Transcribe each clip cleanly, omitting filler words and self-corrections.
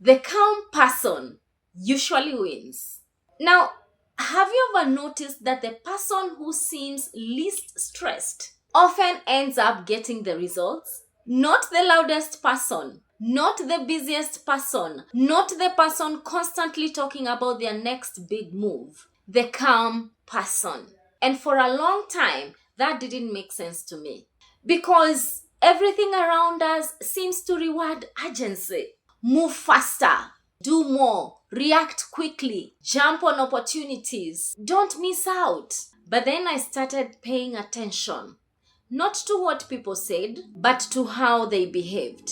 The calm person usually wins. Now, have you ever noticed that the person who seems least stressed often ends up getting the results? Not the loudest person, not the busiest person, not the person constantly talking about their next big move. The calm person. And for a long time, that didn't make sense to me because everything around us seems to reward urgency. Move faster, do more, react quickly, jump on opportunities, don't miss out. But then I started paying attention, not to what people said, but to how they behaved.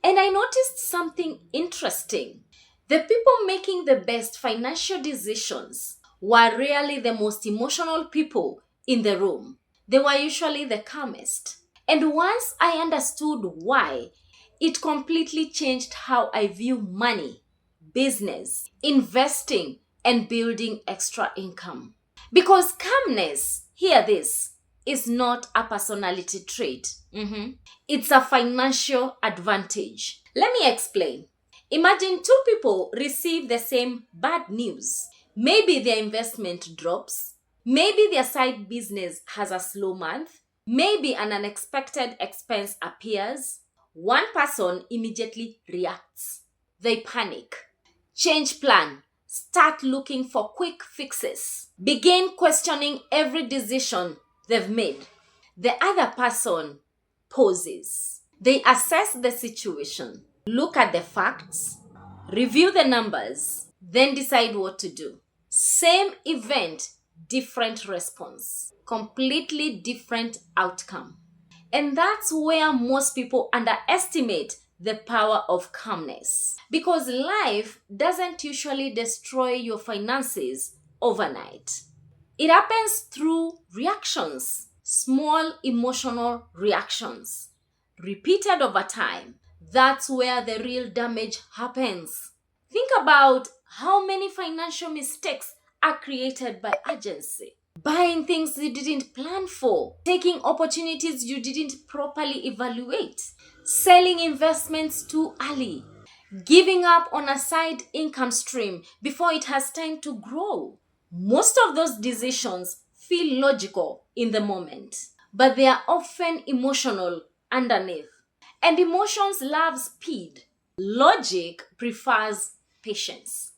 And I noticed something interesting. The people making the best financial decisions were rarely the most emotional people in the room. They were usually the calmest. And once I understood why, it completely changed how I view money, business, investing, and building extra income. Because calmness, hear this, is not a personality trait. It's a financial advantage. Let me explain. Imagine two people receive the same bad news. Maybe their investment drops. Maybe their side business has a slow month. Maybe an unexpected expense appears. One person immediately reacts. They panic, change plan, start looking for quick fixes, begin questioning every decision they've made. The other person pauses. They assess the situation, look at the facts, review the numbers, then decide what to do. Same event, different response, completely different outcome. And that's where most people underestimate the power of calmness. Because life doesn't usually destroy your finances overnight. It happens through reactions, small emotional reactions, repeated over time. That's where the real damage happens. Think about how many financial mistakes are created by urgency. Buying things you didn't plan for, taking opportunities you didn't properly evaluate, selling investments too early, giving up on a side income stream before it has time to grow. Most of those decisions feel logical in the moment, but they are often emotional underneath. And emotions love speed. Logic prefers patience.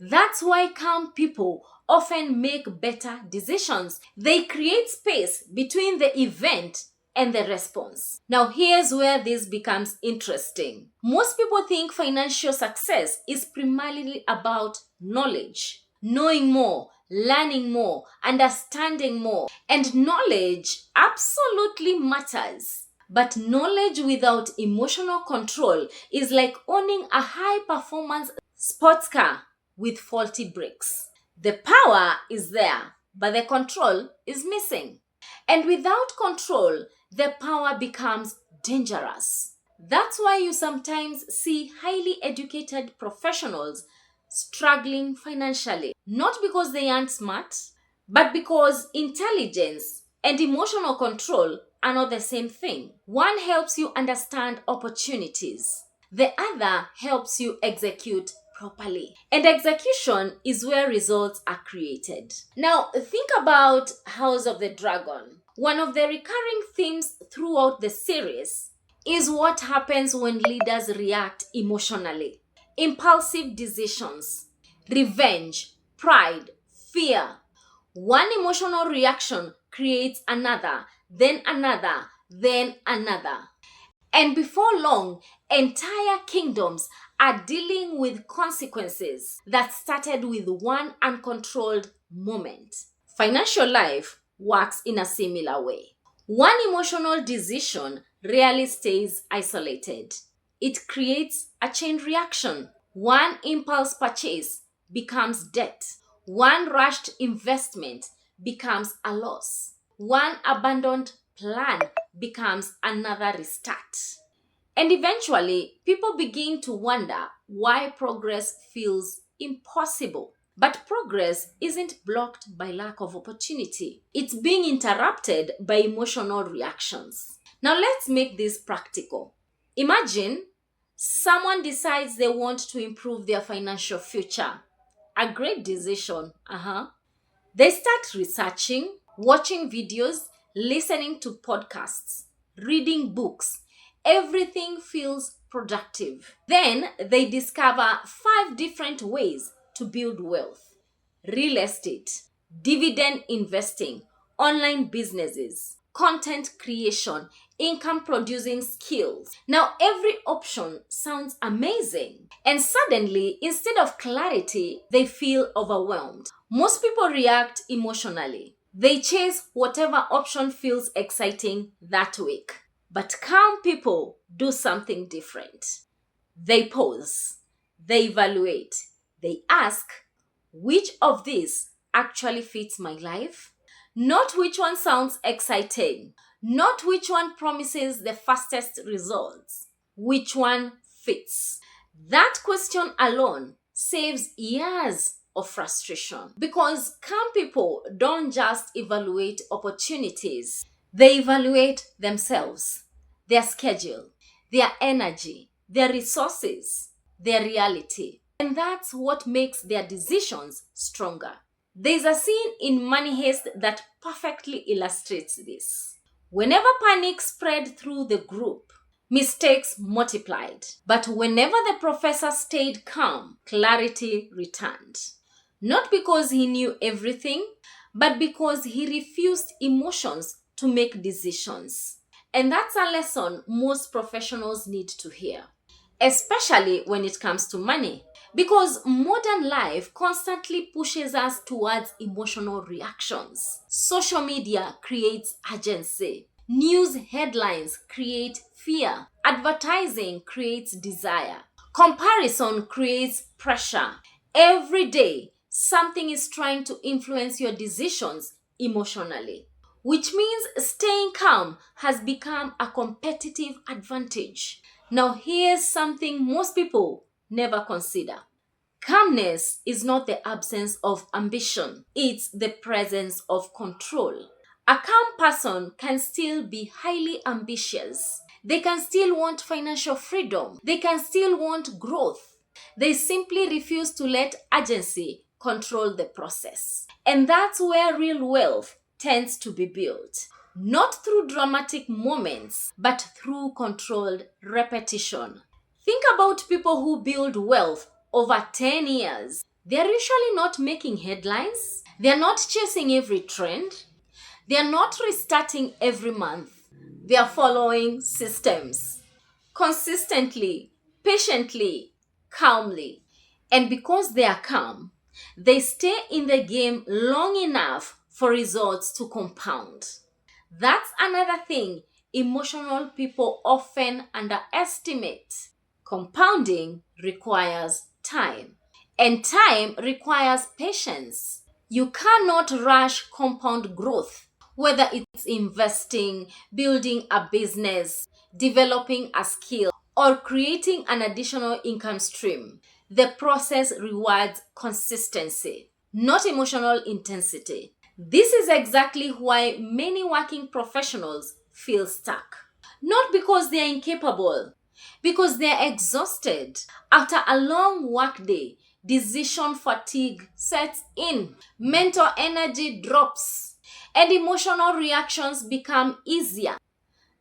That's why calm people often make better decisions. They create space between the event and the response. Now, here's where this becomes interesting. Most people think financial success is primarily about knowledge, knowing more, learning more, understanding more. And knowledge absolutely matters. But knowledge without emotional control is like owning a high performance sports car with faulty brakes. The power is there, but the control is missing. And without control, the power becomes dangerous. That's why you sometimes see highly educated professionals struggling financially. Not because they aren't smart, but because intelligence and emotional control are not the same thing. One helps you understand opportunities. The other helps you execute properly. And execution is where results are created. Now, think about House of the Dragon. One of the recurring themes throughout the series is what happens when leaders react emotionally. Impulsive decisions, revenge, pride, fear. One emotional reaction creates another, then another, then another. And before long, entire kingdoms are dealing with consequences that started with one uncontrolled moment. Financial life works in a similar way. One emotional decision rarely stays isolated. It creates a chain reaction. One impulse purchase becomes debt. One rushed investment becomes a loss. One abandoned plan becomes another restart. And eventually, people begin to wonder why progress feels impossible. But progress isn't blocked by lack of opportunity. It's being interrupted by emotional reactions. Now let's make this practical. Imagine Someone decides they want to improve their financial future. A great decision. They start researching, watching videos, listening to podcasts, reading books. Everything feels productive. Then they discover 5 different ways to build wealth: real estate, dividend investing, online businesses, content creation, income producing skills. Now, every option sounds amazing. And suddenly, instead of clarity, they feel overwhelmed. Most people react emotionally. They chase whatever option feels exciting that week. But calm people do something different. They pause, they evaluate, they ask, which of these actually fits my life? Not which one sounds exciting, not which one promises the fastest results, which one fits. That question alone saves years of frustration because calm people don't just evaluate opportunities, they evaluate themselves, their schedule, their energy, their resources, their reality. And that's what makes their decisions stronger. There's a scene in Money Heist that perfectly illustrates this. Whenever panic spread through the group, mistakes multiplied. But whenever the professor stayed calm, clarity returned. Not because he knew everything, but because he refused emotions to make decisions. And that's a lesson most professionals need to hear, especially when it comes to money. Because modern life constantly pushes us towards emotional reactions. Social media creates urgency. News headlines create fear. Advertising creates desire. Comparison creates pressure. Every day, something is trying to influence your decisions emotionally, which means staying calm has become a competitive advantage. Now, here's something most people never consider. Calmness is not the absence of ambition, it's the presence of control. A calm person can still be highly ambitious. They can still want financial freedom. They can still want growth. They simply refuse to let urgency control the process. And that's where real wealth tends to be built. Not through dramatic moments, but through controlled repetition. Think about people who build wealth over 10 years. They're usually not making headlines. They're not chasing every trend. They're not restarting every month. They're following systems consistently, patiently, calmly. And because they are calm, they stay in the game long enough for results to compound. That's another thing emotional people often underestimate. Compounding requires time, and time requires patience. You cannot rush compound growth, whether it's investing, building a business, developing a skill, or creating an additional income stream. The process rewards consistency, not emotional intensity. This is exactly why many working professionals feel stuck. Not because they are incapable, because they are exhausted. After a long workday, decision fatigue sets in, mental energy drops, and emotional reactions become easier.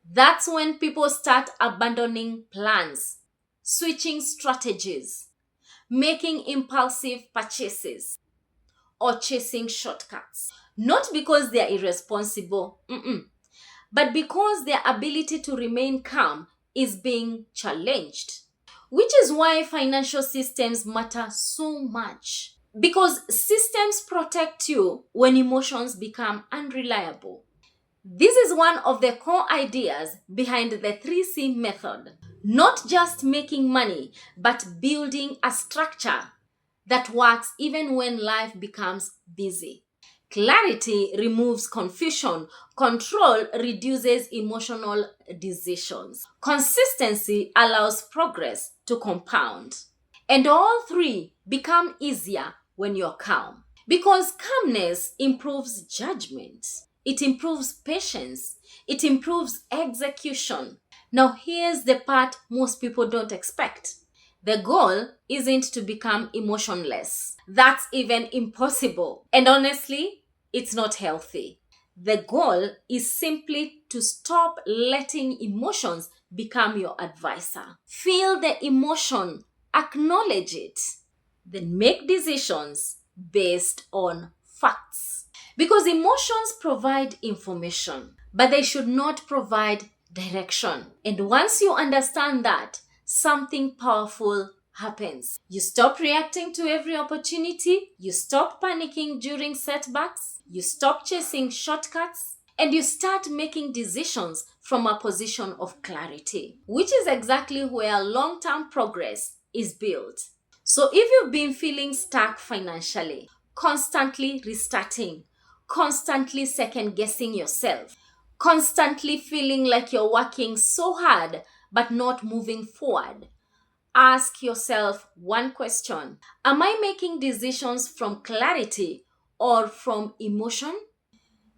That's when people start abandoning plans, switching strategies, making impulsive purchases, or chasing shortcuts. Not because they are irresponsible, but because their ability to remain calm is being challenged. Which is why financial systems matter so much. Because systems protect you when emotions become unreliable. This is one of the core ideas behind the 3C method. Not just making money, but building a structure that works even when life becomes busy. Clarity removes confusion. Control reduces emotional decisions. Consistency allows progress to compound. And all three become easier when you're calm. Because calmness improves judgment, it improves patience, it improves execution. Now, here's the part most people don't expect. The goal isn't to become emotionless. That's even impossible. And honestly, it's not healthy. The goal is simply to stop letting emotions become your advisor. Feel the emotion, acknowledge it, then make decisions based on facts. Because emotions provide information, but they should not provide direction. And once you understand that, something powerful happens. You stop reacting to every opportunity, you stop panicking during setbacks, you stop chasing shortcuts, and you start making decisions from a position of clarity, which is exactly where long term progress is built. So, if you've been feeling stuck financially, constantly restarting, constantly second guessing yourself, constantly feeling like you're working so hard but not moving forward, ask yourself one question: am I making decisions from clarity or from emotion?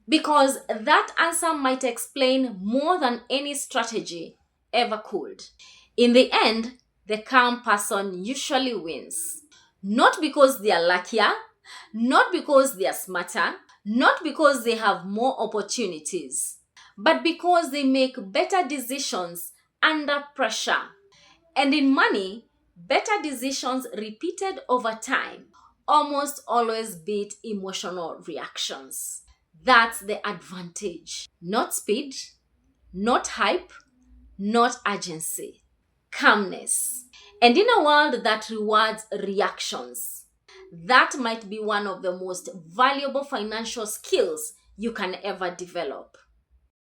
Because that answer might explain more than any strategy ever could. In the end, the calm person usually wins. Not because they are luckier, not because they are smarter, not because they have more opportunities, but because they make better decisions under pressure. And in money, better decisions repeated over time almost always beat emotional reactions. That's the advantage. Not speed, not hype, not urgency. Calmness. And in a world that rewards reactions, that might be one of the most valuable financial skills you can ever develop.